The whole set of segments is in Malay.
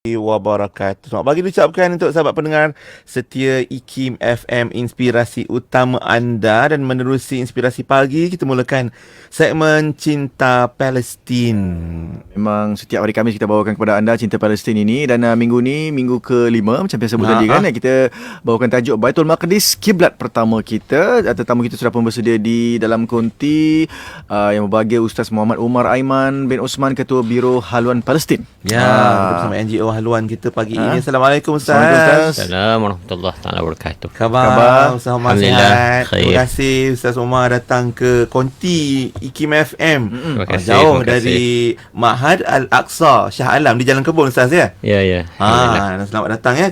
Wabarakatuh. Selamat pagi diucapkan untuk sahabat pendengar setia IKIM FM, inspirasi utama anda. Dan menerusi inspirasi pagi, kita mulakan segmen Cinta Palestin. Memang setiap hari Khamis kita bawakan kepada anda Cinta Palestin ini. Dan minggu ni, minggu ke-5 macam biasa sebut tadi kan, kita bawakan tajuk Baitul Maqdis, kiblat pertama kita. Tetamu kita sudah pun bersedia di dalam konti yang berbahagia Ustaz Muhammad Umar Aiman bin Osman, Ketua Biro Haluan Palestin. Ya, kita bersama NGO haluan kita pagi ini. Assalamualaikum Ustaz. Assalamualaikum warahmatullahi wabarakatuh. Khabar Ustaz Umar sihat. Khair. Terima kasih Ustaz Umar datang ke konti IKIM FM. Terima kasih, Jauh terima kasih. dari Ma'had Al-Aqsa Shah Alam di Jalan Kebun Ustaz ya. Ya. Selamat datang ya.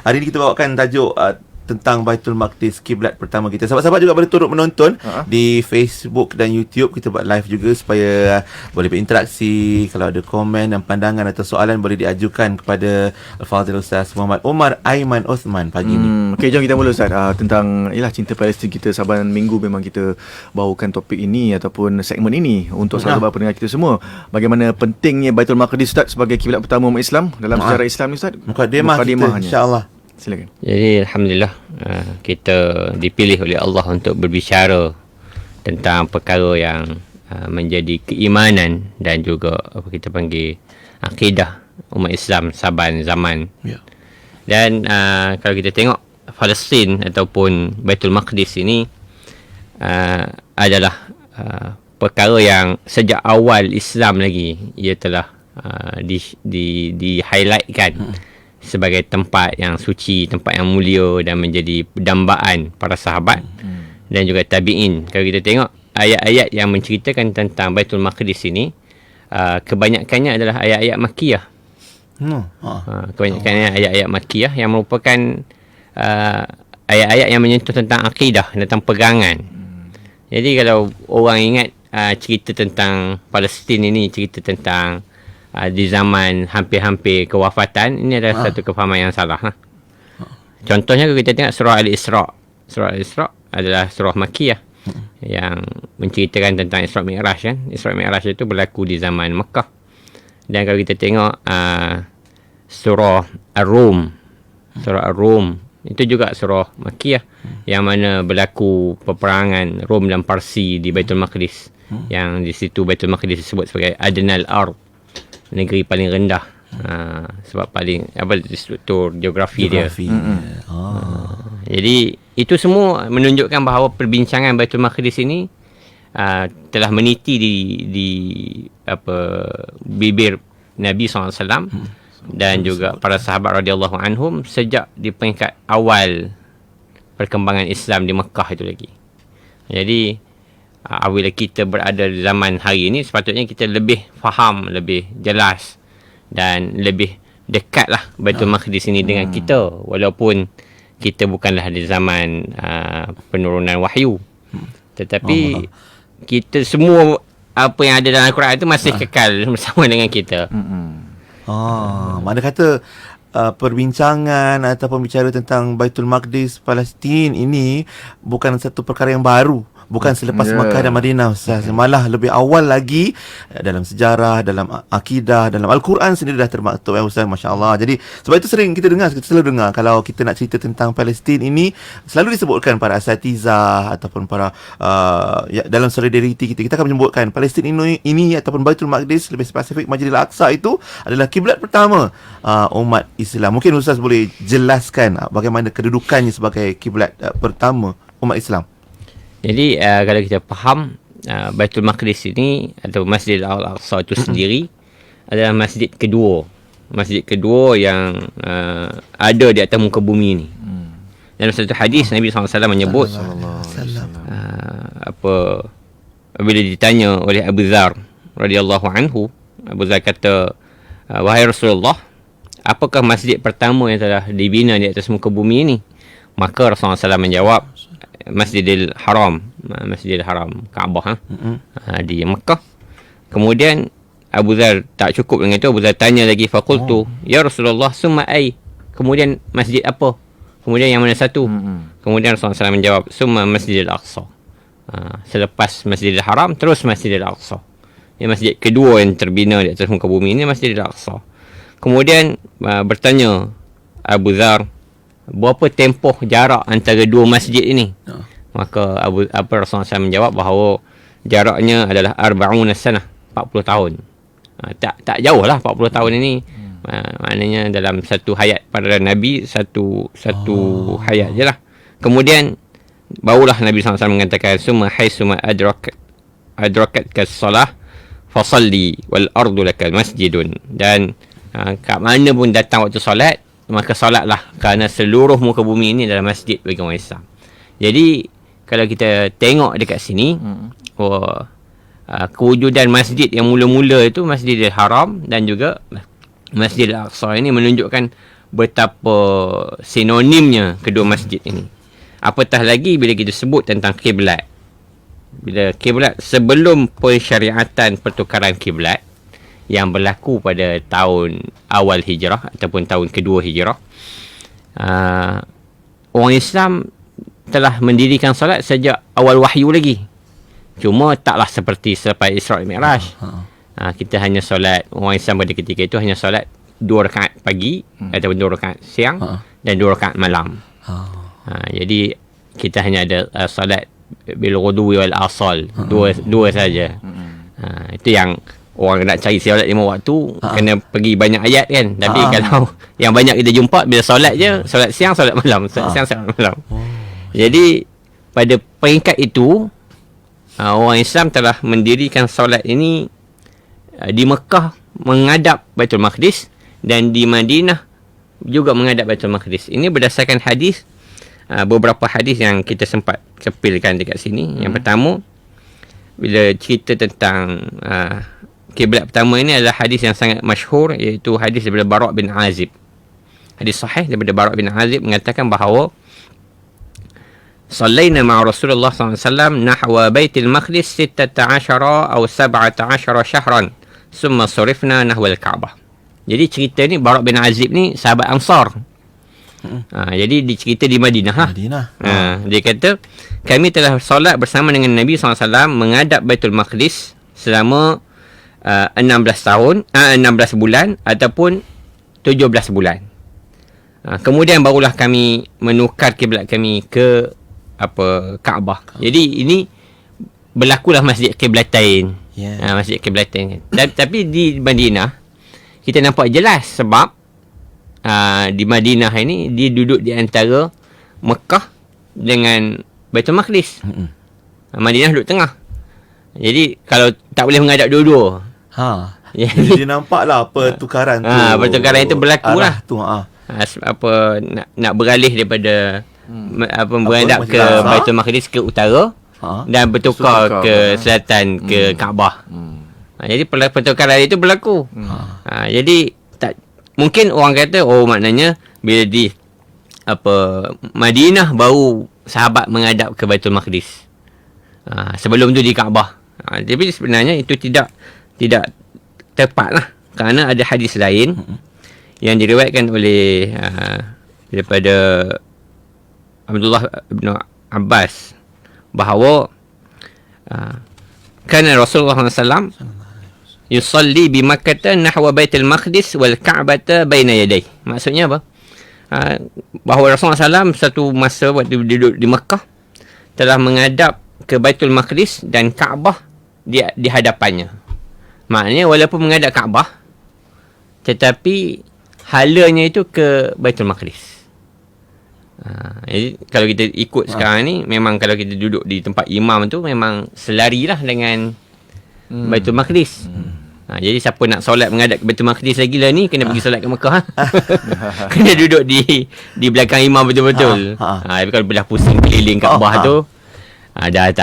Hari ini kita bawakan tajuk tentang Baitul Maqdis, kiblat pertama kita. Sahabat-sahabat juga boleh turut menonton di Facebook dan YouTube. Kita buat live juga supaya boleh berinteraksi. Kalau ada komen dan pandangan atau soalan boleh diajukan kepada Al-Fadhil Ustaz Muhammad Umar Aiman Osman pagi ni. Okey, jom kita mula Ustaz tentang Cinta Palestin kita. Saban minggu memang kita bawakan topik ini ataupun segmen ini untuk sahabat pendengar kita semua. Bagaimana pentingnya Baitul Maqdis Ustaz sebagai kiblat pertama umat Islam dalam sejarah Islam ni Ustaz? Mukadimah kita, insya-Allah. Silakan. Jadi Alhamdulillah kita dipilih oleh Allah untuk berbicara tentang perkara yang menjadi keimanan dan juga apa kita panggil akidah umat Islam saban zaman. Ya. Dan kalau kita tengok Palestin ataupun Baitul Maqdis ini adalah perkara yang sejak awal Islam lagi ia telah di-highlightkan sebagai tempat yang suci, tempat yang mulia dan menjadi dambaan para sahabat dan juga tabi'in. Kalau kita tengok ayat-ayat yang menceritakan tentang Baitul Maqdis ini, kebanyakannya adalah ayat-ayat Makkiyah. Kebanyakannya ayat-ayat Makkiyah yang merupakan ayat-ayat yang menyentuh tentang akidah, tentang pegangan. Jadi kalau orang ingat cerita tentang Palestin ini, cerita tentang di zaman hampir-hampir kewafatan, ini adalah satu kefahaman yang salah. Contohnya kalau kita tengok surah Al-Isra'. Surah Al-Isra' adalah surah Makkiyah yang menceritakan tentang Isra' Mi'raj kan. Isra' Mi'raj itu berlaku di zaman Mekah. Dan kalau kita tengok surah Ar-Rum, surah Ar-Rum itu juga surah Makkiyah yang mana berlaku peperangan Rom dan Parsi di Baitul Maqdis. Yang di situ Baitul Maqdis disebut sebagai Adnal Ard, negeri paling rendah, sebab paling struktur geografi dia. Jadi itu semua menunjukkan bahawa perbincangan Baitul Maqdis ini telah meniti di bibir Nabi SAW dan juga para sahabat radhiyallahu anhum sejak di peringkat awal perkembangan Islam di Mekah itu lagi. Jadi apabila kita berada di zaman hari ini, sepatutnya kita lebih faham, lebih jelas dan lebih dekatlah Baitul Maqdis ini dengan kita, walaupun kita bukanlah di zaman penurunan wahyu, tetapi kita semua apa yang ada dalam Al-Quran itu masih kekal bersama dengan kita. Mana kata perbincangan ataupun bicara tentang Baitul Maqdis Palestin ini bukan satu perkara yang baru. Bukan selepas Makkah dan Madinah Ustaz. Malah lebih awal lagi dalam sejarah, dalam akidah, dalam Al-Quran sendiri dah termaktub Ustaz, Masya Allah. Jadi sebab itu kita selalu dengar kalau kita nak cerita tentang Palestin ini, selalu disebutkan para asatizah ataupun para dalam solidariti kita akan menyebutkan Palestin ini ataupun Baitul Maqdis, lebih spesifik Masjidil Aqsa itu adalah kiblat pertama umat Islam. Mungkin Ustaz boleh jelaskan bagaimana kedudukannya sebagai kiblat pertama umat Islam. Jadi kalau kita faham Baitul Maqdis ini atau Masjid Al-Aqsa itu sendiri adalah masjid kedua yang ada di atas muka bumi ini. Dalam satu hadis Nabi SAW menyebut apabila ditanya oleh Abu Dzar radhiyallahu anhu, Abu Dzar kata, wahai Rasulullah, apakah masjid pertama yang telah dibina di atas muka bumi ini? Maka Rasulullah SAW menjawab, Masjidil Haram, Kaabah di Mekah. Kemudian Abu Dzar tak cukup dengan itu, Abu Dzar tanya lagi, faqultu ya Rasulullah summa ai, kemudian masjid apa? Kemudian yang mana satu? Kemudian Rasulullah SAW menjawab, summa Masjidil Aqsa. Selepas Masjidil Haram terus Masjidil Aqsa. Ini masjid kedua yang terbina di atas muka bumi ini, Masjidil Aqsa. Kemudian bertanya Abu Dhar, berapa tempoh jarak antara dua masjid ini? Maka Rasulullah SAW menjawab bahawa jaraknya adalah 40 sanah, 40 tahun. Tak jauh lah 40 tahun ini. Maknanya dalam satu hayat para Nabi, satu hayat je lah. Kemudian barulah Nabi SAW mengatakan, summa haisuma adrakat kas-salah fasalli wal ardu lakal masjidun. Dan kat mana pun datang waktu solat, maka solatlah, kerana seluruh muka bumi ini adalah masjid bagi orang Islam. Jadi kalau kita tengok dekat sini, kewujudan masjid yang mula-mula itu Masjidil Haram dan juga Masjidil Aqsa ini menunjukkan betapa sinonimnya kedua masjid ini. Apatah lagi bila kita sebut tentang kiblat. Bila kiblat, sebelum pensyariatan pertukaran kiblat yang berlaku pada tahun awal hijrah ataupun tahun kedua hijrah, orang Islam telah mendirikan solat sejak awal wahyu lagi. Cuma taklah seperti selepas Isra' Mi'raj. Kita hanya solat, orang Islam pada ketika itu hanya solat 2 rakaat pagi ataupun 2 rakaat siang dan 2 rakaat malam. Jadi kita hanya ada solat bil ghudwi wal asal, dua saja. Itu yang orang nak cari solat 5 waktu kena pergi banyak ayat kan. Tapi kalau yang banyak kita jumpa bila solat je, solat siang, solat malam, solat siang, solat malam. Jadi pada peringkat itu, orang Islam telah mendirikan solat ini di Mekah menghadap Baitul Maqdis dan di Madinah juga menghadap Baitul Maqdis. Ini berdasarkan hadis, beberapa hadis yang kita sempat kepilkan dekat sini. Yang pertama, bila cerita tentang kiblat pertama ini adalah hadis yang sangat masyhur, iaitu hadis daripada Bara' bin Azib. Hadis sahih daripada Bara' bin Azib mengatakan bahawa صلينا مع رسول الله صلى الله عليه وسلم نحو بيت المقدس 16 أو 17 شهرا ثم صرفنا نحو الكعبة. Jadi cerita ni Bara' bin Azib ni sahabat Ansar. Jadi dicerita di Madinah lah. Dia kata, kami telah solat bersama dengan Nabi SAW menghadap Baitul Maqdis selama 16 bulan ataupun 17 bulan. Kemudian barulah kami menukar kiblat kami ke Kaabah. Jadi ini berlakulah masjid kiblatain. Masjid kiblatain. Tapi di Madinah kita nampak jelas sebab di Madinah ini dia duduk di antara Mekah dengan Baitul Maqdis. Madinah duduk tengah. Jadi kalau tak boleh menghadap dua-dua. Jadi dia nampaklah pertukaran tu. Pertukaran itu berlaku lah. Tu, nak beralih daripada menghadap ke Baitul Maqdis ke utara dan bertukar ke selatan ke Kaabah. Jadi pertukaran itu berlaku. Jadi mungkin orang kata maknanya bila di Madinah baru sahabat menghadap ke Baitul Maqdis. Sebelum tu di Kaabah. Tapi sebenarnya itu tidak tepatlah, kerana ada hadis lain yang diriwayatkan oleh daripada Abdullah bin Abbas bahawa kana Rasulullah SAW yusalli bi Makkah nahwa Baitul Maqdis wal Ka'bah baina yadayhi. Maksudnya apa? Bahawa Rasulullah SAW satu masa waktu duduk di Mekah telah menghadap ke Baitul Maqdis dan Kaabah di hadapannya. Maknanya walaupun menghadap Kaabah, tetapi halanya itu ke Baitul Maqdis. Jadi kalau kita ikut sekarang ni, memang kalau kita duduk di tempat imam tu memang selarilah dengan Baitul Maqdis. Jadi siapa nak solat menghadap ke Baitul Maqdis lagi lah ni, kena pergi solat ke Mekah. Kena duduk di belakang imam betul-betul. Tapi kalau belah pusing keliling Kaabah tu, dah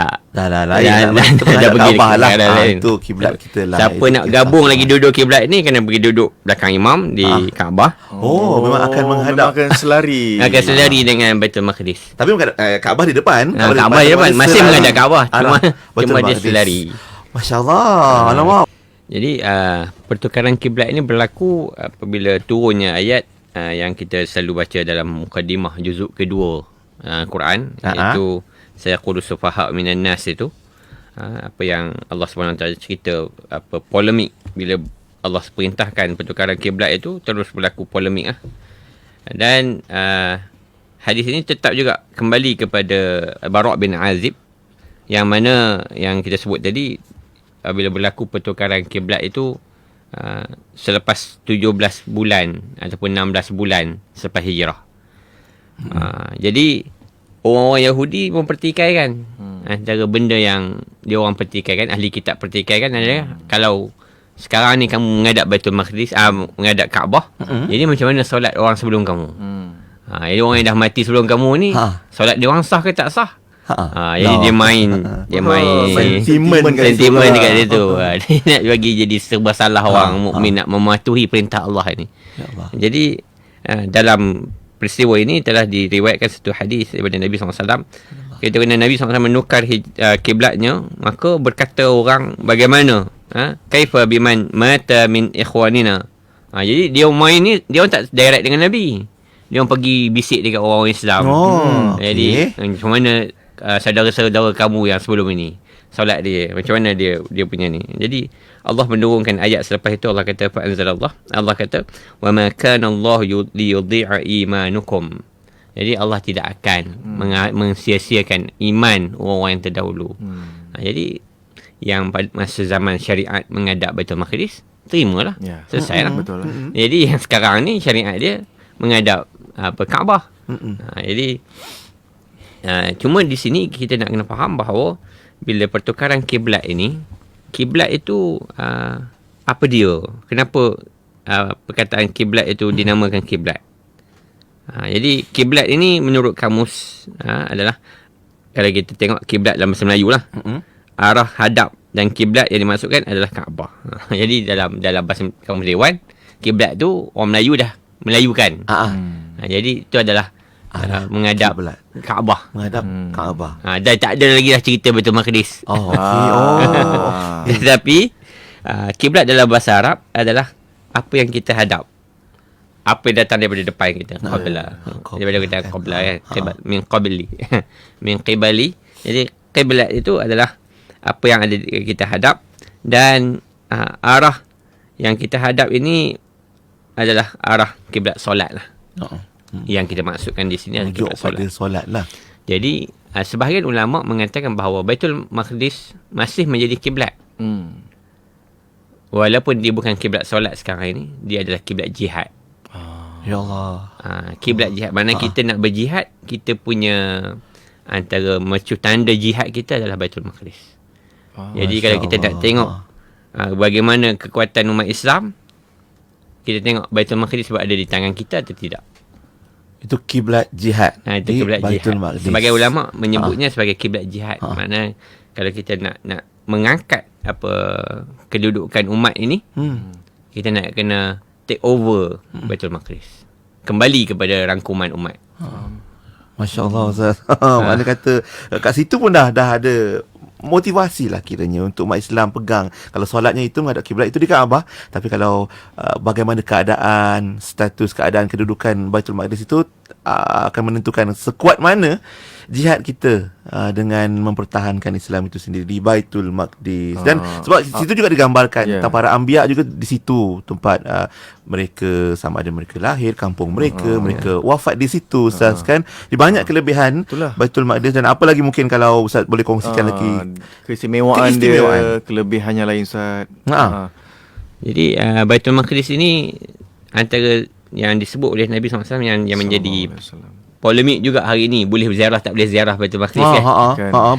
pergi tu kiblat kita lah. Siapa nak gabung lagi duduk kiblat ni, kena pergi duduk belakang imam di Kaabah. Memang akan menghadap, akan selari. Akan selari dengan Baitul Maqdis. Tapi Kaabah di depan. Kaabah di depan masih menghadap Kaabah, cuma dia selari. Masya-Allah. Alamak. Jadi pertukaran kiblat ini berlaku apabila turunnya ayat yang kita selalu baca dalam mukadimah juzuk kedua Quran, iaitu sayaqulu sufaha minan nas itu. Apa yang Allah SWT cerita, polemik bila Allah perintahkan pertukaran kiblat itu, terus berlaku polemik lah. Dan hadis ini tetap juga kembali kepada Bara' bin Azib, yang mana yang kita sebut tadi, bila berlaku pertukaran kiblat itu selepas 17 bulan ataupun 16 bulan selepas hijrah. Jadi orang-orang Yahudi mempertikaikan antara benda yang dia orang pertikaikan, ahli kitab pertikaikan adalah kalau sekarang ni kamu menghadap Baitul Maqdis, menghadap Kaabah, jadi macam mana solat orang sebelum kamu? Jadi orang yang dah mati sebelum kamu ni, solat dia orang sah ke tak sah? Jadi dia main sentimen dekat situ. Dia nak bagi jadi serba salah orang mukmin nak mematuhi perintah Allah ni. Jadi dalam peristiwa ini telah diriwayatkan satu hadis daripada Nabi SAW. Ketika Nabi SAW menukar kiblatnya, maka berkata orang, bagaimana? Kaifa biman mata min ikhwanina. Jadi dia main ni, dia orang tak direct dengan Nabi. Dia orang pergi bisik dekat orang Islam. Jadi macam mana saudara-saudara kamu yang sebelum ini solat dia, macam mana dia punya ni. Jadi Allah menurunkan ayat selepas itu. Allah kata, fa anzalallah, Allah kata, wa ma kana Allah liyudhi'a imanukum. Jadi Allah tidak akan mensia-siakan iman orang-orang yang terdahulu. Jadi yang pada masa zaman syariat menghadap Baitul Maqdis, terimalah, selesai lah. Betul lah. Jadi yang sekarang ni syariat dia menghadap Kaabah. Jadi cuma di sini kita nak kena faham bahawa bila pertukaran kiblat ini, kiblat itu apa dia? Kenapa perkataan kiblat itu dinamakan kiblat? Jadi kiblat ini menurut kamus adalah, kalau kita tengok kiblat dalam bahasa Melayu lah, arah hadap dan kiblat yang dimasukkan adalah Kaabah. Jadi dalam bahasa kamus dewan, kiblat tu orang Melayu dah melayukan. Jadi itu adalah menghadap Kaabah. Menghadap Kaabah. Dan tak ada lagi dah cerita Baitul Maqdis. Tetapi kiblat dalam bahasa Arab adalah apa yang kita hadap, apa yang datang daripada depan kita. Qabla. Daripada kita qabla kan. Min qabli. Min qibali. Jadi kiblat itu adalah apa yang ada kita hadap, dan arah yang kita hadap ini adalah arah kiblat solat lah. Yang kita maksudkan di sini adalah kiblat solat lah. Jadi sebahagian ulama mengatakan bahawa Baitul Maqdis masih menjadi kiblat. Walaupun dia bukan kiblat solat sekarang ini, dia adalah kiblat jihad. Ya Allah. Kiblat jihad, mana kita nak berjihad, kita punya antara mercu tanda jihad kita adalah Baitul Maqdis. Jadi kalau kita nak tengok bagaimana kekuatan umat Islam, kita tengok Baitul Maqdis sebab ada di tangan kita atau tidak. Itu kiblat jihad. Itu kiblat jihad. Sebagai ulama menyebutnya sebagai kiblat jihad. Makna kalau kita nak mengangkat kedudukan umat ini, kita nak kena take over Baitul Maqdis, kembali kepada rangkuman umat. Masya Allah, Ustaz. Mana kata kat situ pun dah ada motivasi lah kiranya untuk umat Islam pegang. Kalau solatnya itu menghadap kiblat itu di Kaabah, tapi kalau bagaimana status keadaan kedudukan Baitul Maqdis itu akan menentukan sekuat mana jihad kita dengan mempertahankan Islam itu sendiri di Baitul Maqdis. Dan sebab situ juga digambarkan tentang para anbiya juga di situ tempat mereka, sama ada mereka lahir, kampung mereka, mereka wafat di situ, Ustaz kan. Di banyak kelebihan Baitul Maqdis, dan apa lagi mungkin kalau Ustaz boleh kongsikan lagi keistimewaan dia, kelebihannya lain, Ustaz. Jadi Baitul Maqdis ini antara yang disebut oleh Nabi SAW yang menjadi polemik juga hari ini, boleh ziarah tak boleh ziarah Baitul Maqdis kan.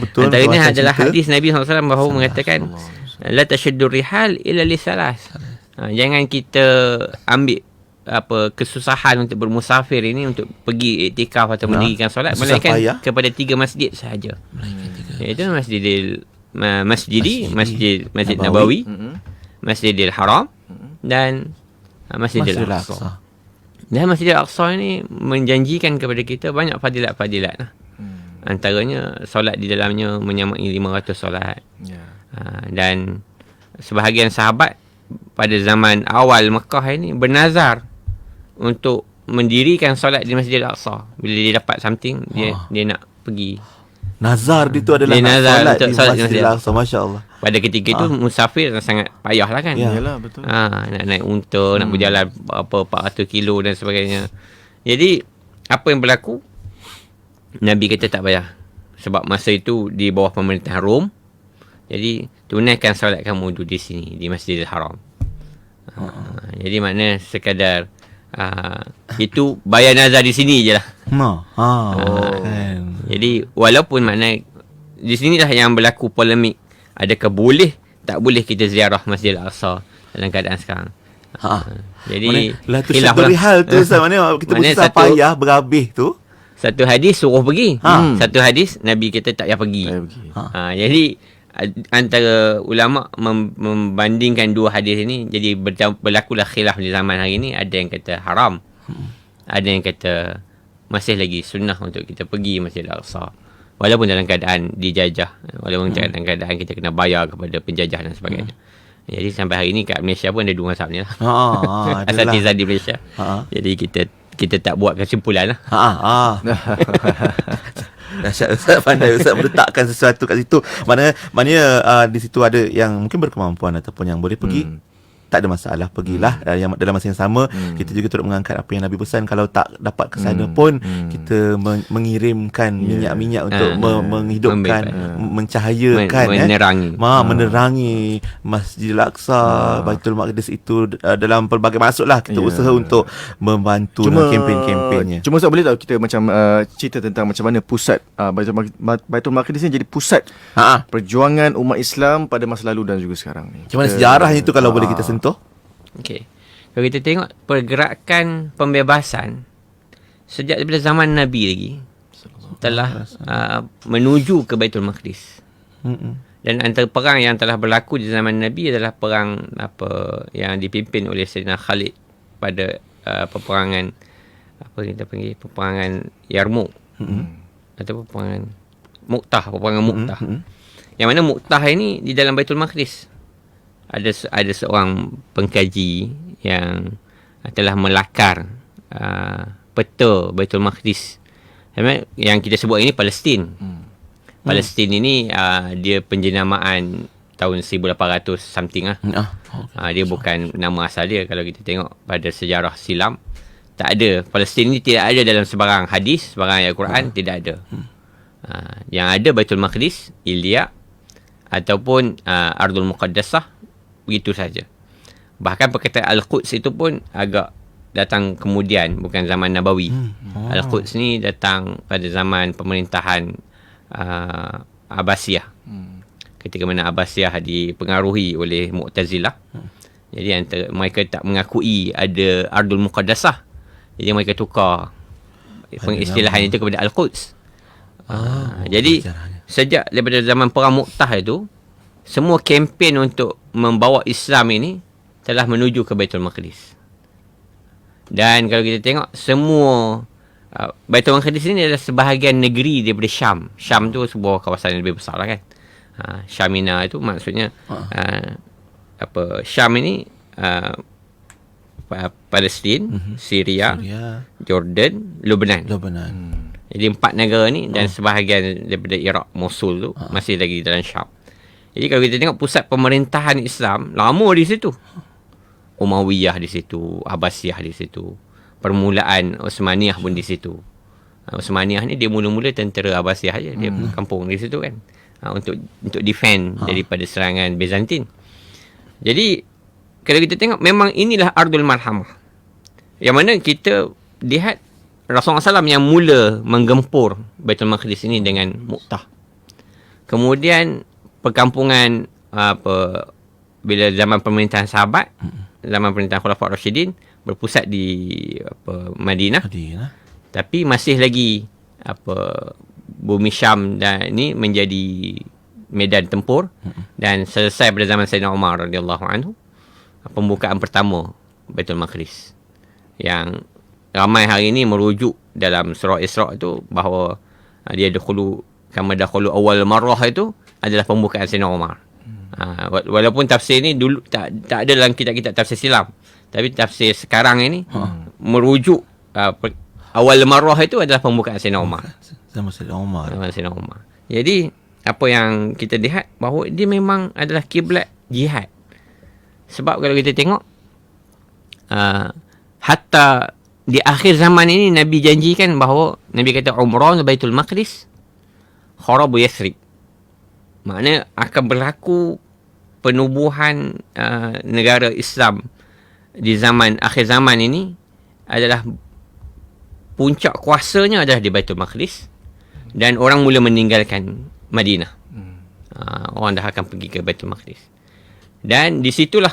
Betul. Antaranya adalah hadis Nabi SAW bahawa mengatakan la tashuddur rihal illa li salas. Jangan kita ambil kesusahan untuk bermusafir ini untuk pergi iktikaf atau mendirikan solat, melainkan kepada 3 masjid sahaja. Iaitu Masjid Nabawi, Masjidil Haram dan Masjidil Aqsa. Dan Masjidil Aqsa ini menjanjikan kepada kita banyak fadilat-fadilat lah. Antaranya solat di dalamnya menyamai 500 solat. Dan sebahagian sahabat pada zaman awal Mekah ini bernazar untuk mendirikan solat di Masjidil Aqsa. Bila dia dapat something, dia nak pergi. Nazar itu adalah dia nak nazar solat di solat Masjidil Aqsa. Masya Allah. pada ketika itu musafir sangat payah lah kan. Ya. Yalah, betul. Nak naik unta, nak berjalan 400 kilo dan sebagainya. Jadi apa yang berlaku, Nabi kata tak payah, sebab masa itu di bawah pemerintahan Rom. Jadi tunaikan solat kamu di sini, di Masjidil Haram. Jadi makna sekadar itu bayar nazar di sini je lah. Kan. Jadi walaupun makna di sinilah yang berlaku polemik, adakah boleh tak boleh kita ziarah Masjid Al-Aqsa dalam keadaan sekarang. Jadi Lah tu khilaf satu lah. hal tu Ustaz, mana kita Maknanya berusaha payah berhabis tu. Satu hadis suruh pergi. Ha. Satu hadis Nabi kata tak payah pergi. Saya pergi. Jadi antara ulama membandingkan dua hadis ini, jadi berlakulah khilaf di zaman hari ini. Ada yang kata haram, ada yang kata masih lagi sunnah untuk kita pergi Masjid Al-Aqsa walaupun dalam keadaan dijajah, walaupun dalam keadaan kita kena bayar kepada penjajah dan sebagainya. Jadi sampai hari ini kat Malaysia pun ada dua mazhab ni lah. Asatizah di Malaysia. Jadi kita tak buat kesimpulan lah. Dahsyat Ustaz, pandai Ustaz meletakkan sesuatu kat situ. Maknanya di situ ada yang mungkin berkemampuan ataupun yang boleh pergi. Tak ada masalah, pergilah. Yang dalam masa yang sama kita juga turut mengangkat apa yang Nabi pesan. Kalau tak dapat ke sana pun kita mengirimkan minyak-minyak untuk menghidupkan, mencahayakan, menerangi Masjidil Aqsa, Baitul Maqdis itu dalam pelbagai maksud lah. Kita usaha untuk membantu dalam kempen-kempennya. Cuma Ustaz, boleh tak kita macam cerita tentang macam mana pusat Baitul Maqdis ni jadi pusat perjuangan umat Islam pada masa lalu dan juga sekarang ni. Macam mana sejarahnya itu kalau boleh kita sentuh? Okey. Kalau kita tengok pergerakan pembebasan sejak daripada zaman Nabi lagi telah menuju ke Baitul Maqdis. Dan antara perang yang telah berlaku di zaman Nabi adalah perang yang dipimpin oleh Sayyidina Khalid pada peperangan peperangan Yarmouk atau peperangan Mu'tah. Yang mana Mu'tah ini di dalam Baitul Maqdis. Ada seorang pengkaji yang telah melakar peta Baitul Maqdis. Yang kita sebut ini Palestin. Palestin ini dia penjenamaan tahun 1800 something lah. Dia bukan nama asal dia. Kalau kita tengok pada sejarah silam, tak ada. Palestin ini tidak ada dalam sebarang hadis, sebarang ayat Quran, tidak ada. Yang ada Baitul Maqdis, Ilya ataupun Ardul Muqaddasah, begitu saja. Bahkan perkataan Al-Quds itu pun agak datang kemudian, bukan zaman Nabawi. Al-Quds ni datang pada zaman pemerintahan Abbasiyah. Ketika mana Abbasiyah dipengaruhi oleh Mu'tazilah. Jadi mereka tak mengakui ada Ardul Muqaddasah. Jadi mereka tukar pengistilahan itu kepada Al-Quds. Jadi sejak daripada zaman perang Mu'tah itu, semua kempen untuk membawa Islam ini telah menuju ke Baitul Maqdis. Dan kalau kita tengok semua Baitul Maqdis ini adalah sebahagian negeri daripada Syam. Syam tu sebuah kawasan yang lebih besar lah kan. Syamina itu maksudnya Syam ini Palestin, Syria, Jordan, Lebanon. Jadi 4 negara ni dan sebahagian daripada Iraq, Mosul tu masih lagi dalam Syam. Jadi kalau kita tengok pusat pemerintahan Islam lama di situ. Umayyah di situ, Abbasiyah di situ. Permulaan Utsmaniyah pun di situ. Utsmaniyah ni dia mula-mula tentera Abbasiyah aja, dia kampung di situ kan. Untuk defend daripada serangan Byzantine. Jadi kalau kita tengok memang inilah Ardul Marhamah. Yang mana kita lihat Rasulullah SAW yang mula menggempur Baitul Maqdis ini dengan Mu'tah. Kemudian perkampungan bila zaman pemerintahan sahabat, zaman pemerintahan Khulafaur Rasyidin berpusat di Madinah. Tapi masih lagi bumi Syam dan ini menjadi medan tempur dan selesai pada zaman Sayyidina Umar radhiyallahu anhu pembukaan pertama Baitul Maqdis. Yang ramai hari ini merujuk dalam surah Isra' itu bahawa dia dakhulu awal marrah itu adalah pembukaan Sayyidina Umar. Walaupun tafsir ni dulu tak ada dalam kitab-kitab tafsir silam, tapi tafsir sekarang ini merujuk awal marrah itu adalah pembukaan Sayyidina Umar. Zaman Sayyidina Umar. Jadi apa yang kita lihat bahawa dia memang adalah kiblat jihad. Sebab kalau kita tengok hatta di akhir zaman ini Nabi janjikan bahawa Nabi kata umrah ke Baitul Maqdis kharabu Yathrib. Maknanya akan berlaku penubuhan negara Islam di zaman akhir zaman ini adalah puncak kuasanya adalah di Baitul Maqdis dan orang mula meninggalkan Madinah. Orang dah akan pergi ke Baitul Maqdis. Dan di situlah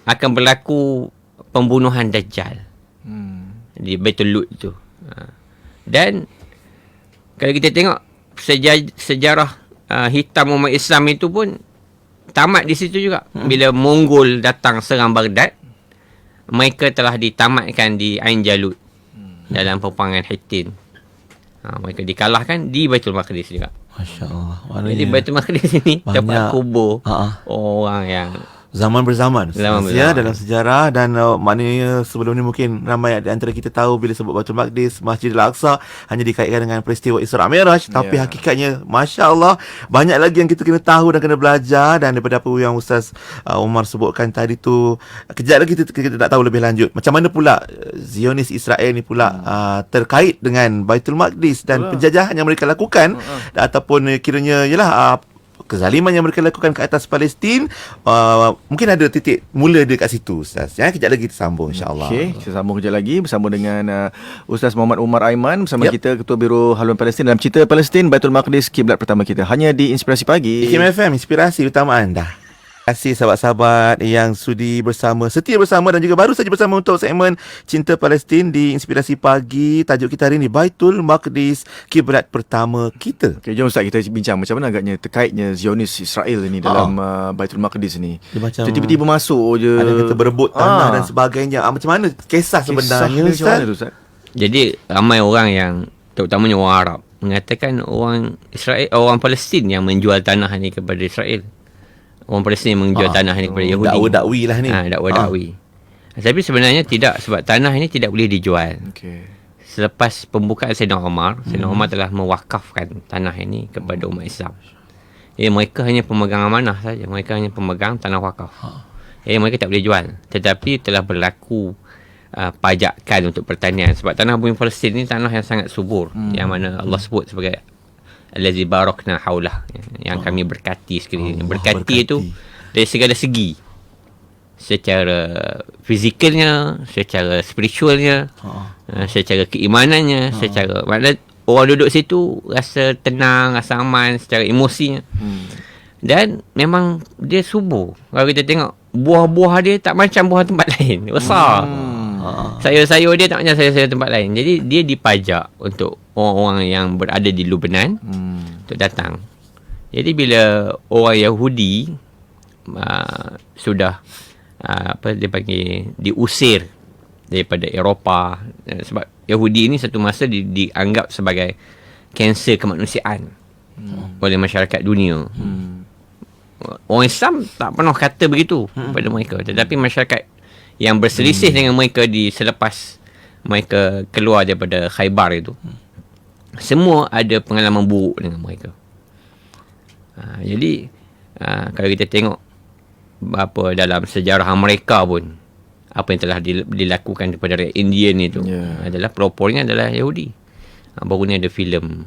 akan berlaku pembunuhan Dajjal. Di Baitul Lut tu. Dan kalau kita tengok sejarah hitam umat Islam itu pun tamat di situ juga. Bila Mongol datang serang Baghdad, mereka telah ditamatkan di Ain Jalut dalam peperangan Hittin. Mereka dikalahkan di Baitul Maqdis juga. Masya Allah. Jadi Baitul Maqdis ini tempat kubur orang yang zaman berzaman Zaman ya, berzaman. dalam sejarah. Dan maknanya sebelum ni mungkin ramai di antara kita tahu bila sebut Baitul Maqdis, Masjid Al-Aqsa hanya dikaitkan dengan peristiwa Isra Mi'raj, tapi hakikatnya Masya Allah banyak lagi yang kita kena tahu dan kena belajar. Dan daripada apa yang Ustaz Umar sebutkan tadi tu, kejap lagi kita nak tahu lebih lanjut macam mana pula Zionis Israel ni pula terkait dengan Baitul Maqdis dan penjajahan yang mereka lakukan ataupun kiranya ialah kezaliman yang mereka lakukan ke atas Palestin. Mungkin ada titik mula dia kat situ, Ustaz. Kejap lagi kita sambung, insyaAllah. Okey, kita sambung kejap lagi bersama dengan Ustaz Muhammad Umar Aiman bersama kita, Ketua Biro Haluan Palestin, dalam cerita Palestin Baitul Maqdis, kiblat pertama kita, hanya di Inspirasi Pagi. IKIM FM, inspirasi utama anda. Terima kasih sahabat-sahabat yang sudi setia bersama dan juga baru saja bersama untuk segmen Cinta Palestin di Inspirasi Pagi. Tajuk kita hari ini Baitul Maqdis, kiblat pertama kita. Okey, jom Ustaz kita bincang macam mana agaknya terkaitnya Zionis Israel ini dalam Baitul Maqdis ni. Dia macam tiba-tiba masuk je. ada kata berebut tanah dan sebagainya. Macam mana kisah sebenarnya, Kisah dia macam Ustaz? mana tu, Ustaz? Jadi ramai orang yang terutamanya orang Arab mengatakan orang Israel, orang Palestin yang menjual tanah ni kepada Israel. Orang Palestin yang menjual tanah ni kepada Yahudi. Dakwa-dakwi lah ni. Dakwa-dakwi. Tapi sebenarnya tidak, sebab tanah ini tidak boleh dijual. Okey. Selepas pembukaan Sayyidina Umar, Sayyidina Umar telah mewakafkan tanah ini kepada umat Islam. Jadi mereka hanya pemegang amanah saja. Mereka hanya pemegang tanah wakaf. Jadi mereka tak boleh jual. Tetapi telah berlaku pajakan untuk pertanian. Sebab tanah bumi Palestin ini tanah yang sangat subur. Yang mana Allah sebut sebagai Allazi barakna haulah, yang kami berkati sekeliling. Berkati itu dari segala segi. Secara fizikalnya, secara spiritualnya, secara keimanannya, secara maknanya orang duduk situ rasa tenang, rasa aman secara emosinya. Dan memang dia subur. Kalau kita tengok buah-buah dia tak macam buah tempat lain. Besar. Sayur-sayur dia tak macam sayur-sayur tempat lain. Jadi dia dipajak untuk orang-orang yang berada di Lebanon untuk datang. Jadi bila orang Yahudi sudah apa dia panggil, diusir daripada Eropah, sebab Yahudi ini satu masa dianggap sebagai kanser kemanusiaan oleh masyarakat dunia. Orang Islam tak pernah kata begitu kepada mereka, tetapi masyarakat yang berselisih dengan mereka selepas mereka keluar daripada Khaybar itu, semua ada pengalaman buruk dengan mereka. Jadi kalau kita tengok apa dalam sejarah mereka pun, apa yang telah dilakukan kepada rakyat Indian itu adalah pelopornya adalah Yahudi. Baru ni ada filem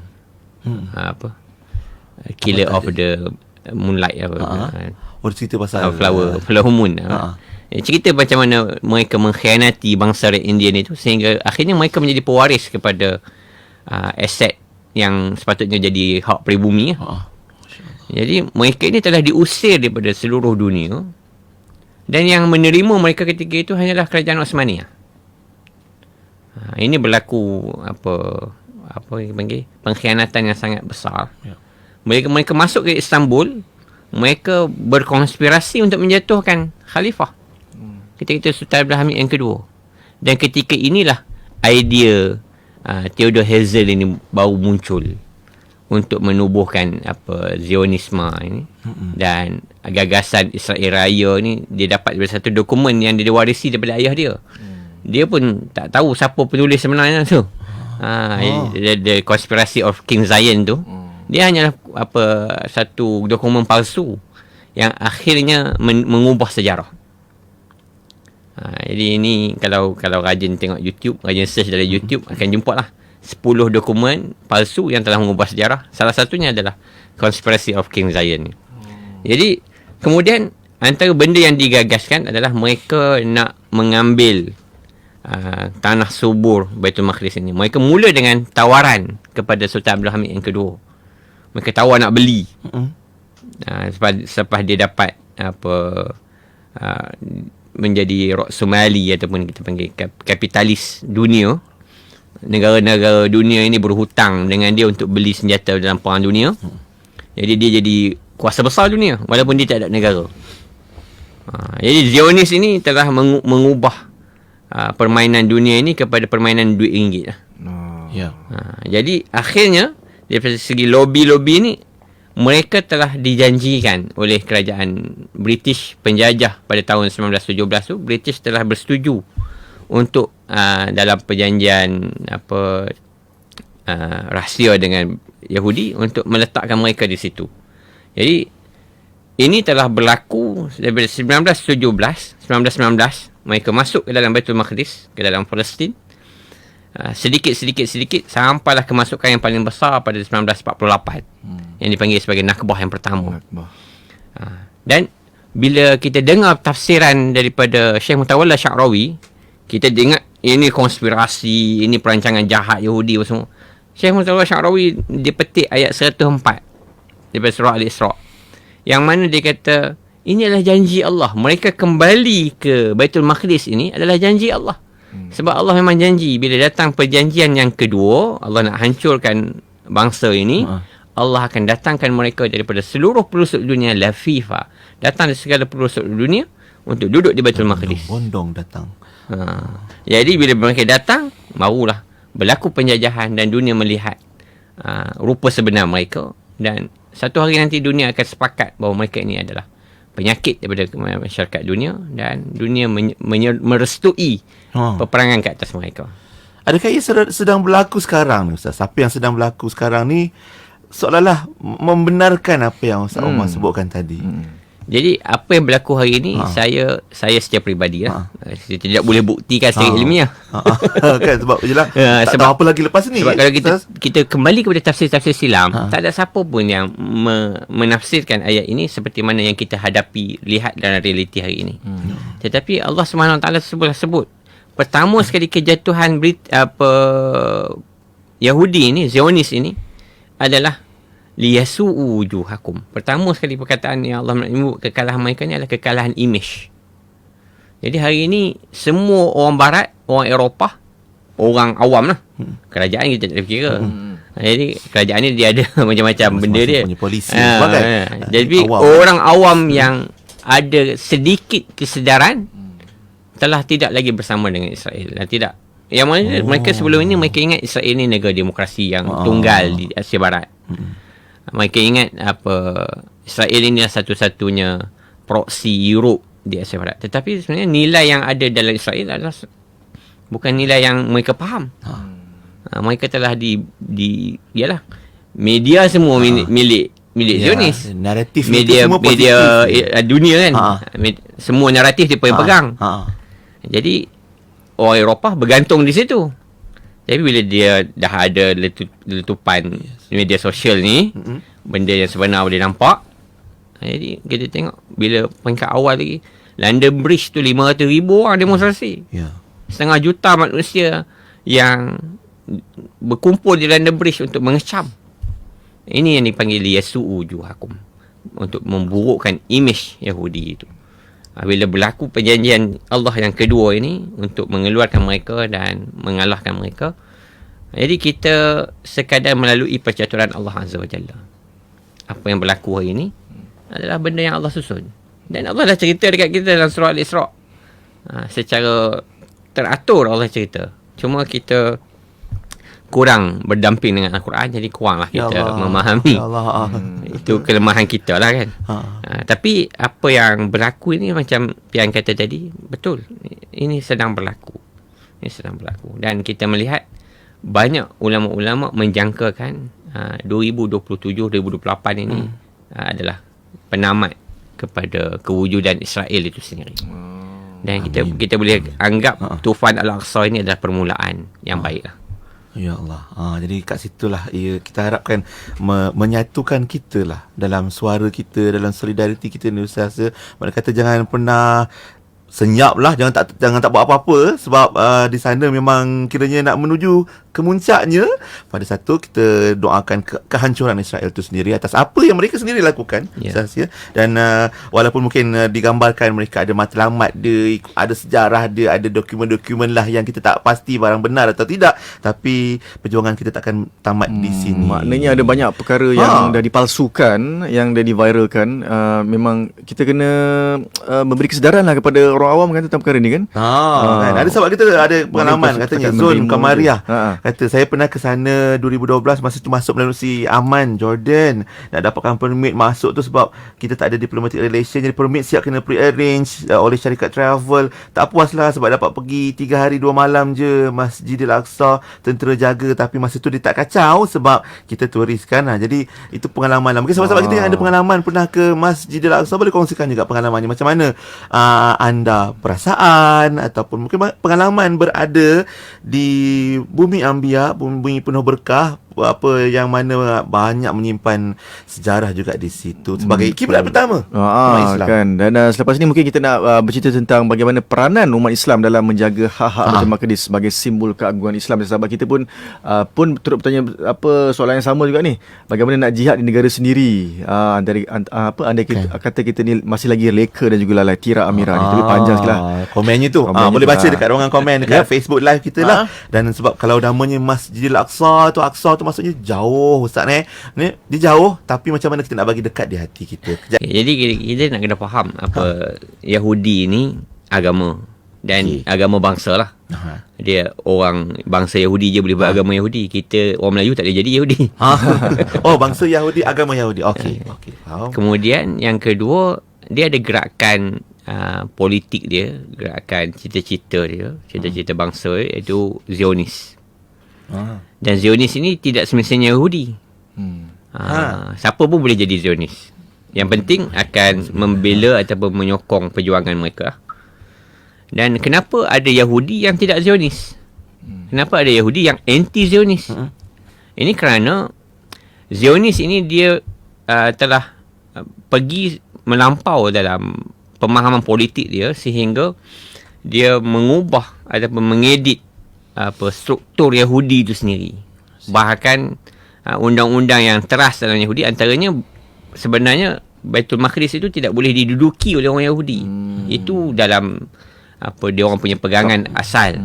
apa Killer of the Moonlight cerita pasal Flower Moon. Cerita macam mana mereka mengkhianati bangsa rakyat Indian itu sehingga akhirnya mereka menjadi pewaris kepada aset yang sepatutnya jadi hak peribumi. Jadi mereka ini telah diusir daripada seluruh dunia, dan yang menerima mereka ketika itu hanyalah kerajaan Osmaniyah. Ini berlaku apa yang panggil pengkhianatan yang sangat besar. Mereka masuk ke Istanbul, mereka berkonspirasi untuk menjatuhkan khalifah ketika itu Sultan Abdul Hamid yang kedua. Dan ketika inilah idea Theodor Herzl ini baru muncul untuk menubuhkan Zionisme ini. Dan gagasan Israel Raya ni dia dapat dari satu dokumen yang dia diwarisi daripada ayah dia. Dia pun tak tahu siapa penulis sebenarnya tu. The Conspiracy of King Zion tu. Dia hanyalah satu dokumen palsu yang akhirnya mengubah sejarah. Jadi ini kalau rajin tengok YouTube, rajin search dari YouTube, akan jumpa lah 10 dokumen palsu yang telah mengubah sejarah. Salah satunya adalah Conspiracy of King Zion. Jadi kemudian antara benda yang digagaskan adalah mereka nak mengambil tanah subur Baitul Maqdis ini. Mereka mula dengan tawaran kepada Sultan Abdul Hamid yang kedua. Mereka tawar nak beli. Selepas dia dapat menjadi Rok Somali ataupun kita panggil kapitalis dunia. Negara-negara dunia ini berhutang dengan dia untuk beli senjata dalam perang dunia. Jadi dia jadi kuasa besar dunia walaupun dia tak ada negara. Jadi Zionis ini telah mengubah permainan dunia ini kepada permainan duit ringgit lah. Ya. Jadi akhirnya dari segi lobby-lobby ini, mereka telah dijanjikan oleh kerajaan British penjajah pada tahun 1917 tu. British telah bersetuju untuk dalam perjanjian rahsia dengan Yahudi untuk meletakkan mereka di situ. Jadi ini telah berlaku dari 1919 mereka masuk ke dalam Baitul Maqdis, ke dalam Palestin. Sedikit sampailah kemasukan yang paling besar pada 1948 yang dipanggil sebagai Nakbah yang pertama. Dan bila kita dengar tafsiran daripada Syekh Mutawalla Sya'rawi, kita ingat ini konspirasi, ini perancangan jahat Yahudi semua. Syekh Mutawalla Sya'rawi dia petik ayat 104 daripada surah Al-Isra', yang mana dia kata ini adalah janji Allah. Mereka kembali ke Baitul Maqdis ini adalah janji Allah. Sebab Allah memang janji bila datang perjanjian yang kedua, Allah nak hancurkan bangsa ini, Allah akan datangkan mereka daripada seluruh pelosok dunia, lafifa, datang dari segala pelosok dunia untuk duduk di Baitul Maqdis. Bondong datang. Jadi bila mereka datang, barulah berlaku penjajahan dan dunia melihat rupa sebenar mereka, dan satu hari nanti dunia akan sepakat bahawa mereka ini adalah penyakit daripada masyarakat dunia, dan dunia merestui peperangan ke atas mereka. Adakah ia sedang berlaku sekarang ni, Ustaz? Apa yang sedang berlaku sekarang ni seolah-olah membenarkan apa yang Ustaz Omar sebutkan tadi. Jadi apa yang berlaku hari ini, saya secara peribadi saya tidak boleh buktikan secara ilmiah. Kan sebab jelah tak sebab tahu apa lagi lepas ni. Sebab kalau kita kembali kepada tafsir-tafsir silam, tak ada siapa pun yang menafsirkan ayat ini seperti mana yang kita lihat dalam realiti hari ini. Tetapi Allah SWT sebut pertama sekali kejatuhan Yahudi ini, Zionis ini adalah liyasu'u wujuhakum. Pertama sekali perkataan yang Allah menyebut kekalahan mereka ni adalah kekalahan image. Jadi hari ini semua orang barat, orang Eropah, orang awam lah, kerajaan kita tak kira. Jadi kerajaan ni dia ada macam-macam benda dia, punya polisi sebagainya. Jadi awam, orang awam yang ada sedikit kesedaran telah tidak lagi bersama dengan Israel, dan tidak, yang mana mereka sebelum ini mereka ingat Israel ni negara demokrasi yang tunggal di Asia Barat. Mereka ingat Israel ini adalah satu-satunya proksi Europe di Asia Barat. Tetapi sebenarnya nilai yang ada dalam Israel adalah bukan nilai yang mereka faham. Mereka telah ialah media semua milik Zionis. Naratif media semua media dunia kan. Semua naratif dia pegang. Jadi orang Eropah bergantung di situ. Tapi bila dia dah ada letupan media sosial ni, benda yang sebenar boleh nampak. Jadi kita tengok bila peringkat awal lagi, London Bridge tu 500,000 orang demonstrasi. Setengah juta manusia yang berkumpul di London Bridge untuk mengecam. Ini yang dipanggil yasu'u wujuhakum, untuk memburukkan imej Yahudi itu. Bila berlaku perjanjian Allah yang kedua ini untuk mengeluarkan mereka dan mengalahkan mereka, jadi kita sekadar melalui percaturan Allah Azza wa Jalla. Apa yang berlaku hari ini adalah benda yang Allah susun, dan Allah dah cerita dekat kita dalam surah Al-Isra'. Secara teratur Allah cerita, cuma kita kurang berdamping dengan Al-Quran, jadi kuranglah kita memahami. Itu kelemahan kita lah kan. Tapi apa yang berlaku ini macam yang kata tadi, betul, ini sedang berlaku. Dan kita melihat banyak ulama-ulama menjangkakan 2027-2028 ini adalah penamat kepada kewujudan Israel itu sendiri. Dan kita boleh anggap Tufan Al-Aqsa ini adalah permulaan yang baik lah. Ya Allah. Jadi kat situlah kita harapkan menyatukan kita lah dalam suara kita, dalam solidariti kita ni Ustaz. Mereka kata jangan pernah senyap lah, jangan tak buat apa-apa sebab di sana memang kiranya nak menuju kemuncaknya. Pada satu kita doakan kehancuran Israel itu sendiri atas apa yang mereka sendiri lakukan. Dan walaupun mungkin digambarkan mereka ada matlamat dia, ada sejarah dia, ada dokumen-dokumen lah yang kita tak pasti barang benar atau tidak, tapi perjuangan kita takkan tamat di sini. Maknanya ada banyak perkara yang dah dipalsukan, yang dah diviralkan. Memang kita kena memberi kesedaran lah kepada orang awam kan tentang perkara ni kan. Kan? Ada sebab kita ada pengalaman katanya Zul Kamariah kata saya pernah ke sana 2012 masa tu masuk melalui Aman Jordan, nak dapatkan permit masuk tu sebab kita tak ada diplomatic relation, jadi permit siap kena pre-arrange oleh syarikat travel. Tak puas lah sebab dapat pergi 3 hari 2 malam je Masjidil Aqsa, tentera jaga, tapi masa tu dia tak kacau sebab kita turis kan. Jadi itu pengalaman lah. Mungkin sahabat-sahabat kita yang ada pengalaman pernah ke Masjidil Aqsa boleh kongsikan juga pengalamannya, macam mana anda perasaan ataupun mungkin pengalaman berada di bumi Anbiya, bumi penuh berkah, apa yang mana banyak menyimpan sejarah juga di situ sebagai kiblat pertama umat Islam. Kan. Dan selepas ni mungkin kita nak bercerita tentang bagaimana peranan umat Islam dalam menjaga hak-hak Baitul Maqdis sebagai simbol keagungan Islam. Dan sahabat kita pun turut bertanya apa soalan yang sama juga ni, bagaimana nak jihad di negara sendiri. Andai kata kita ni masih lagi reka dan juga lalai Tira Amira ni, tapi panjang sikit lah komennya tu. Boleh baca dekat ruangan komen dekat Facebook live kita lah. Dan sebab kalau namanya Masjidil Aqsa tu maksudnya jauh Ustaz ni dia jauh, tapi macam mana kita nak bagi dekat di hati kita. Jadi kita nak kena faham apa Yahudi ni agama dan agama bangsa lah. Dia orang bangsa Yahudi je boleh buat agama Yahudi. Kita orang Melayu tak boleh jadi Yahudi. Bangsa Yahudi, agama Yahudi. Okey. Faham. Kemudian yang kedua, dia ada gerakan politik dia, gerakan cita-cita dia, cita-cita bangsa dia, iaitu Zionis. Dan Zionis ini tidak semestinya Yahudi. Siapa pun boleh jadi Zionis. Yang penting akan membela ataupun menyokong perjuangan mereka. Dan kenapa ada Yahudi yang tidak Zionis? Kenapa ada Yahudi yang anti-Zionis? Ini kerana Zionis ini dia telah pergi melampau dalam pemahaman politik dia sehingga dia mengubah ataupun mengedit struktur Yahudi itu sendiri. Bahkan undang-undang yang teras dalam Yahudi, antaranya sebenarnya Baitul Maqdis itu tidak boleh diduduki oleh orang Yahudi. Itu dalam dia orang punya pegangan asal.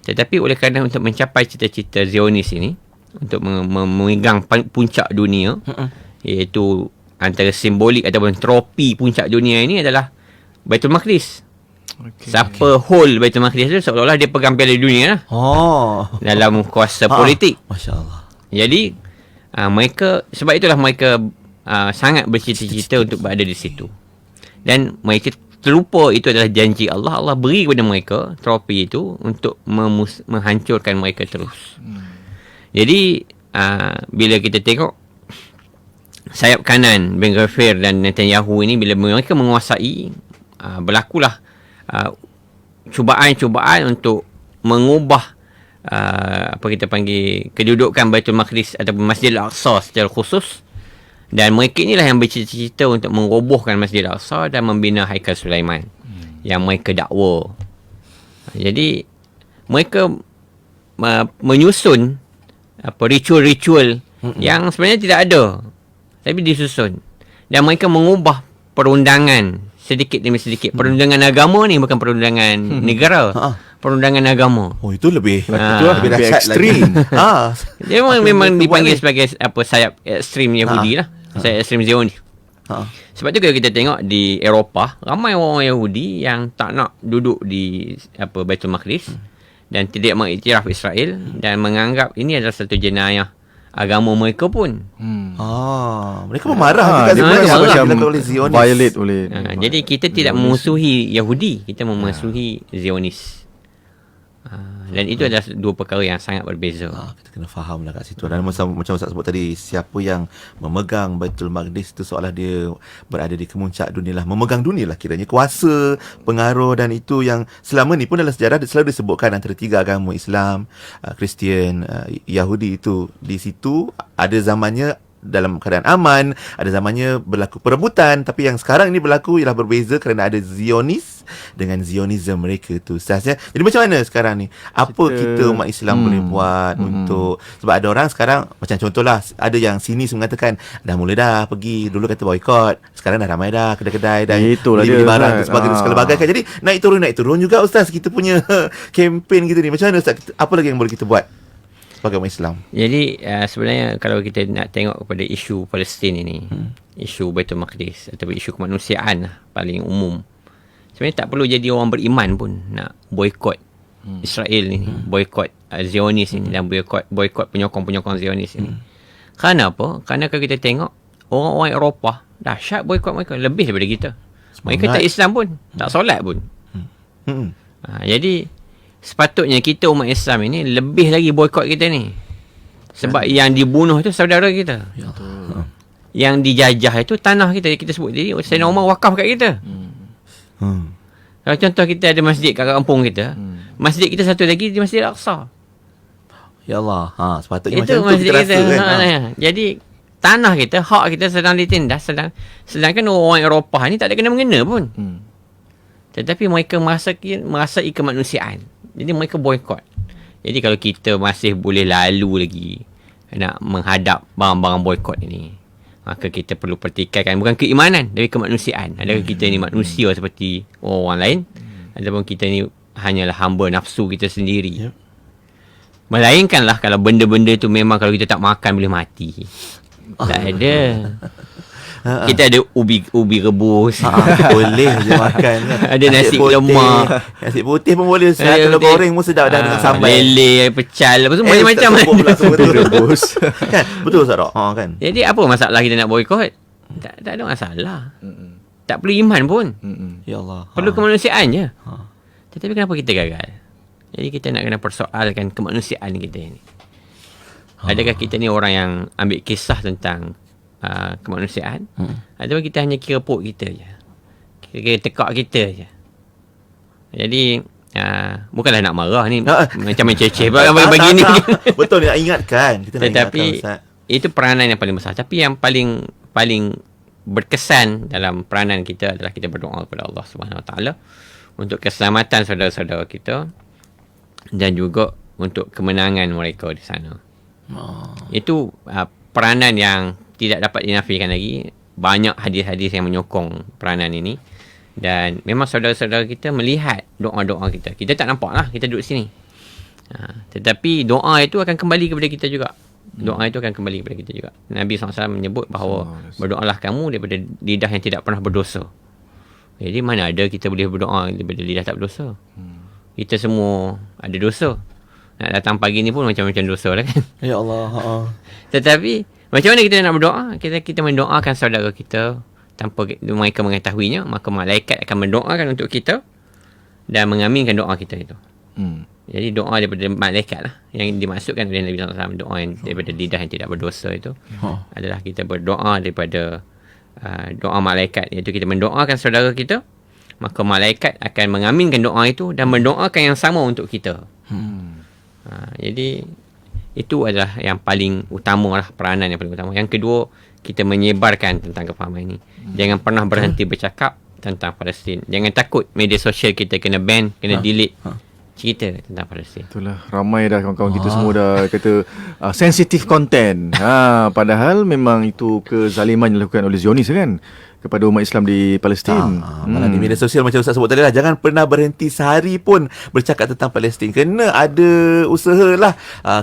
Tetapi oleh kerana untuk mencapai cita-cita Zionis ini, untuk memegang puncak dunia, iaitu antara simbolik ataupun tropi puncak dunia ini adalah Baitul Maqdis. Siapa hold Baitul Maqdis tu seolah-olah dia pegang piala dunia lah. Dalam kuasa politik. Masya Allah. Jadi mereka, sebab itulah mereka sangat bercita-cita untuk berada di situ. Dan mereka terlupa itu adalah janji Allah. Allah beri kepada mereka trofi itu untuk menghancurkan mereka terus. Jadi bila kita tengok sayap kanan Ben Gvir dan Netanyahu ini, bila mereka menguasai, berlakulah cubaan-cubaan untuk mengubah apa kita panggil kedudukan Baitul Maqdis ataupun Masjidil Aqsa secara khusus. Dan mereka inilah yang bercita-cita untuk merobohkan Masjidil Aqsa dan membina Haikal Sulaiman yang mereka dakwa. Jadi mereka menyusun ritual-ritual yang sebenarnya tidak ada, tapi disusun. Dan mereka mengubah perundangan sedikit demi sedikit. Perundangan agama ni bukan perundangan negara. Perundangan agama. Itu lebih lebih ekstrim. Dia memang dipanggil sebagai sayap ekstrim Yahudi lah. Sayap ekstrim Zionis. Sebab tu kalau kita tengok di Eropah, ramai orang Yahudi yang tak nak duduk di Baitul Maqdis dan tidak mengiktiraf Israel dan menganggap ini adalah satu jenayah agama mereka pun. Mereka memarah macam violate oleh. Jadi kita tidak memusuhi Yahudi, kita memusuhi Zionis. Dan itu adalah dua perkara yang sangat berbeza. Kita kena faham lah kat situ. Dan macam Ustaz sebut tadi, siapa yang memegang Baitul Maqdis tu seolah dia berada di kemuncak dunia lah, memegang dunia lah kiranya, kuasa, pengaruh. Dan itu yang selama ni pun dalam sejarah selalu disebutkan antara tiga agama, Islam, Kristian, Yahudi. Itu di situ ada zamannya dalam keadaan aman, ada zamannya berlaku perebutan, tapi yang sekarang ini berlaku ialah berbeza kerana ada Zionis dengan Zionism mereka tu. Sebenarnya, jadi macam mana sekarang ni? Apa kita umat Islam boleh buat untuk, sebab ada orang sekarang, macam contohlah, ada yang sinis mengatakan dah mula dah pergi, dulu kata boykot, sekarang dah ramai dah kedai-kedai dan itulah beli dia, barang kan? sebagainya segala bagaikan. Jadi naik turun juga Ustaz kita punya kempen kita ni. Macam mana Ustaz? Apa lagi yang boleh kita buat sebagai umat Islam? Jadi sebenarnya kalau kita nak tengok kepada isu Palestin ini, isu Baitul Maqdis ataupun isu kemanusiaan lah, paling umum, sebenarnya tak perlu jadi orang beriman pun nak boykot Israel ni, boykot Zionis ini, dan boykot penyokong-penyokong Zionis ini. Kerana apa? Kerana kalau kita tengok orang-orang Eropah dahsyat boykot mereka, lebih daripada kita. Mereka tak Islam pun, tak solat pun. Jadi sepatutnya kita umat Islam ini lebih lagi boykot kita ni. Sebab yang dibunuh tu saudara kita. Yang dijajah itu tanah kita. Kita sebut tadi, Sayyidina Umar wakaf kat kita. Kalau contoh kita ada masjid kat kampung kita, masjid kita satu lagi di Masjid Al-Aqsa. Ya Allah, sepatutnya Itu macam tu masjid kita kita. rasa kan. Jadi tanah kita, hak kita sedang ditindas, sedangkan orang Eropah ni tak ada kena-mengena pun. Tetapi mereka merasai kemanusiaan. Jadi mereka boykot. Jadi kalau kita masih boleh lalu lagi nak menghadap barang-barang boykot ini, maka kita perlu pertikaikan bukan keimanan, tapi kemanusiaan. Adakah kita ni manusia seperti orang lain, ataupun kita ni hanyalah hamba nafsu kita sendiri. Melainkanlah kalau benda-benda tu memang kalau kita tak makan boleh mati. Tak ada. Kita ada ubi rebus. Boleh je makan kan. Ada nasi lemak. Nasi putih pun boleh. Telur goreng pun sedap dah dengan sambal. Lele, pecal, apa semua macam-macam. Rebus. Kan? Betul Ustaz tak? Kan? Jadi apa masalah kita nak boykot? Tak ada masalah. Tak perlu iman pun. Ya Allah. Perlu kemanusiaan je. Tetapi kenapa kita gagal? Jadi kita nak kena persoalkan kemanusiaan kita ni. Adakah kita ni orang yang ambil kisah tentang kemanusiaan, ataupun kita hanya kira pok kita je, kira tekak kita je. Jadi bukanlah nak marah ni, macam menceceh bagi ni. Betul, nak ingatkan. Kita nak tetapi ingatkan, itu peranan yang paling besar. Tapi yang paling berkesan dalam peranan kita adalah kita berdoa kepada Allah Subhanahu Wa Taala untuk keselamatan saudara-saudara kita dan juga untuk kemenangan mereka di sana. Itu peranan yang tidak dapat dinafikan lagi. Banyak hadis-hadis yang menyokong peranan ini. Dan memang saudara-saudara kita melihat doa-doa kita. Kita tak nampak lah, kita duduk sini. Tetapi doa itu akan kembali kepada kita juga. Doa itu akan kembali kepada kita juga. Nabi SAW menyebut bahawa berdoalah kamu daripada lidah yang tidak pernah berdosa. Jadi mana ada kita boleh berdoa daripada lidah tak berdosa. Kita semua ada dosa. Nak datang pagi ni pun macam-macam dosa lah kan. Ya Allah. Tetapi macam mana kita nak berdoa? Kita mendoakan saudara kita tanpa mereka mengetahuinya, maka malaikat akan mendoakan untuk kita dan mengaminkan doa kita itu. Jadi doa daripada malaikat lah yang dimaksudkan oleh Nabi SAW. Doa yang daripada lidah yang tidak berdosa itu adalah kita berdoa daripada doa malaikat, iaitu kita mendoakan saudara kita, maka malaikat akan mengaminkan doa itu dan mendoakan yang sama untuk kita. Jadi itu adalah yang paling utama lah, peranan yang paling utama. Yang kedua, kita menyebarkan tentang kefahaman ini. Jangan pernah berhenti bercakap tentang Palestin. Jangan takut media sosial kita kena ban, kena delete cerita tentang Palestin. Itulah, ramai dah kawan-kawan kita semua dah kata sensitive content. Padahal memang itu kezaliman yang dilakukan oleh Zionis kan kepada umat Islam di Palestin. Malah di media sosial macam Ustaz sebut tadi lah, jangan pernah berhenti sehari pun bercakap tentang Palestin. Kena ada usahalah,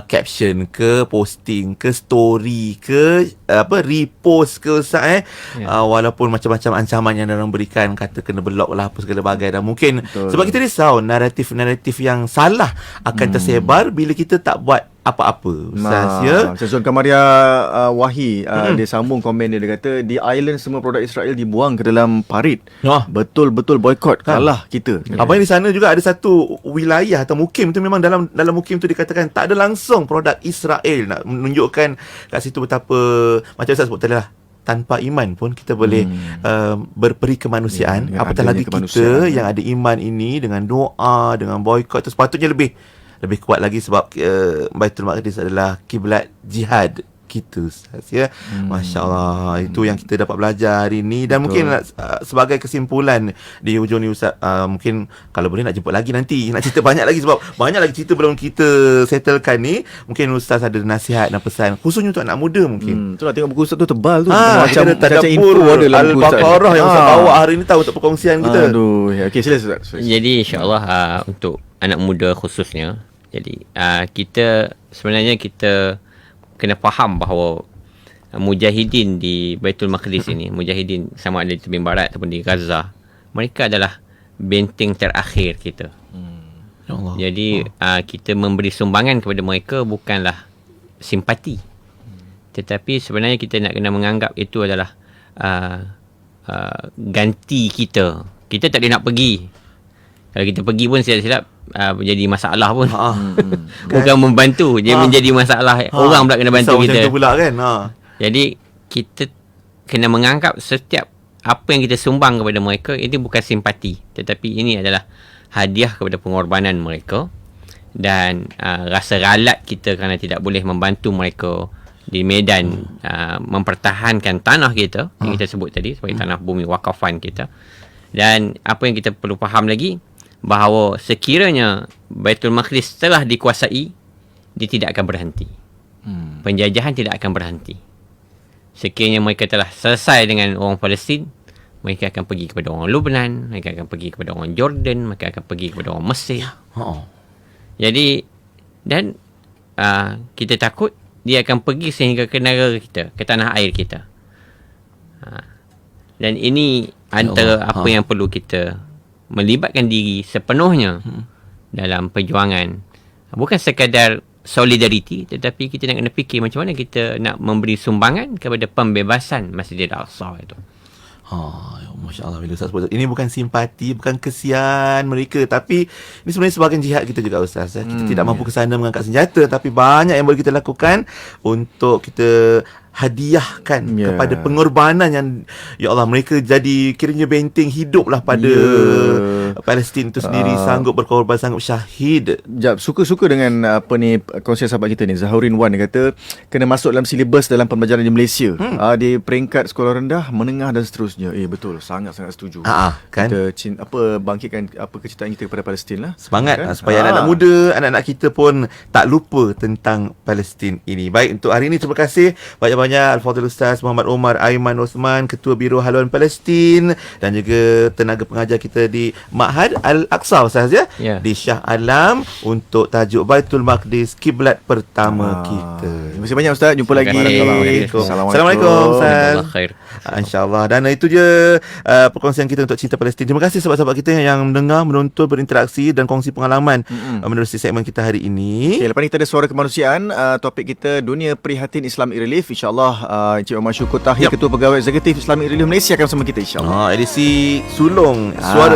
caption ke, posting ke, story ke, repost ke Ustaz walaupun macam-macam ancaman yang diorang berikan, kata kena block lah apa segala bagai. Dan mungkin sebab kita risau naratif-naratif yang salah akan tersebar bila kita tak buat apa-apa Ustaz ya. Macam Zul Kamaria Wahi dia sambung komen dia kata di Ireland semua produk Israel dibuang ke dalam parit. Betul-betul boykot kalah kita. Apa yang di sana juga ada satu wilayah atau mukim tu memang dalam mukim tu dikatakan tak ada langsung produk Israel, nak menunjukkan kat situ betapa macam Ustaz sebut tadi lah, tanpa iman pun kita boleh berperi kemanusiaan. Apatah lagi kita yang ada iman ini, dengan doa, dengan boykot tu sepatutnya lebih kuat lagi, sebab Baitul Maqdis adalah kiblat jihad kita Ustaz ya. Masya-Allah, itu yang kita dapat belajar hari ini. Dan mungkin sebagai kesimpulan di hujung ni Ustaz, mungkin kalau boleh nak jemput lagi nanti, nak cerita banyak lagi, sebab banyak lagi cerita belum kita settlekan ni. Mungkin Ustaz ada nasihat dan pesan khususnya untuk anak muda mungkin. Itulah, tengok buku Ustaz tu tebal tu. Macam info ada dalam buku Ustaz. Al-Baqarah yang Ustaz bawa hari ni tahu untuk perkongsian kita. Aduh, okey, sila Ustaz. Jadi insya-Allah untuk anak muda khususnya, jadi kita sebenarnya kita kena faham bahawa mujahidin di Baitul Maqdis ini, mujahidin sama ada di tepi barat ataupun di Gaza, mereka adalah benteng terakhir kita. Ya Allah. Jadi kita memberi sumbangan kepada mereka bukanlah simpati, tetapi sebenarnya kita nak kena menganggap itu adalah ganti kita. Kita tak ada nak pergi. Kalau kita pergi pun silap-silap menjadi masalah pun. Bukan membantu, dia menjadi masalah. Orang pula kena bantu kita. Macam tu pula kan. Jadi kita kena menganggap setiap apa yang kita sumbang kepada mereka itu bukan simpati, tetapi ini adalah hadiah kepada pengorbanan mereka dan rasa ralat kita kerana tidak boleh membantu mereka di medan mempertahankan tanah kita yang kita sebut tadi sebagai tanah bumi wakafan kita. Dan apa yang kita perlu faham lagi, bahawa sekiranya Baitul Maqdis telah dikuasai, dia tidak akan berhenti. Penjajahan tidak akan berhenti. Sekiranya mereka telah selesai dengan orang Palestin, mereka akan pergi kepada orang Lebanon, mereka akan pergi kepada orang Jordan, mereka akan pergi kepada orang Mesir. Jadi, dan kita takut dia akan pergi sehingga ke negara kita, ke tanah air kita. Dan ini antara apa yang perlu kita melibatkan diri sepenuhnya dalam perjuangan. Bukan sekadar solidariti, tetapi kita nak kena fikir macam mana kita nak memberi sumbangan kepada pembebasan Masjidil Aqsa itu. Masya Allah, bila Ustaz sebut ini bukan simpati, bukan kesian mereka, tapi ini sebenarnya sebahagian jihad kita juga Ustaz. Kita tidak mampu ke sana mengangkat senjata, tapi banyak yang boleh kita lakukan untuk kita hadiahkan kepada pengorbanan yang, ya Allah, mereka jadi kiranya benteng hiduplah pada Palestin itu sendiri, sanggup berkorban, sanggup syahid. Suka-suka dengan apa ni konsep sahabat kita ni, Zahurin Wan, dia kata kena masuk dalam silibus dalam pembelajaran di Malaysia. Di peringkat sekolah rendah, menengah dan seterusnya. Betul, sangat-sangat setuju. Kan? Kita bangkitkan kecintaan kita kepada Palestin lah. Semangat kan? Supaya anak-anak muda, anak-anak kita pun tak lupa tentang Palestin ini. Baik, untuk hari ini terima kasih banyak-banyak Al-Fadhil Ustaz Muhammad Omar Aiman Osman, Ketua Biro Haluan Palestin, dan juga tenaga pengajar kita di Ma'had Al-Aqsa Ustaz di Shah Alam, untuk tajuk Baitul Maqdis kiblat pertama kita. Terima kasih banyak Ustaz, jumpa lagi. Assalamualaikum Ustaz. InsyaAllah. Dan itu je perkongsian kita untuk Cinta Palestin. Terima kasih sahabat-sahabat kita yang mendengar, menonton, berinteraksi dan kongsi pengalaman menerusi segmen kita hari ini. Lepas ni kita ada Suara Kemanusiaan. Topik kita Dunia Prihatin Islamic Relief. InsyaAllah Encik Omar Syukur Tahir, Ketua Pegawai Eksekutif Islamic Relief Malaysia, akan bersama kita insyaAllah. Edisi sulung Suara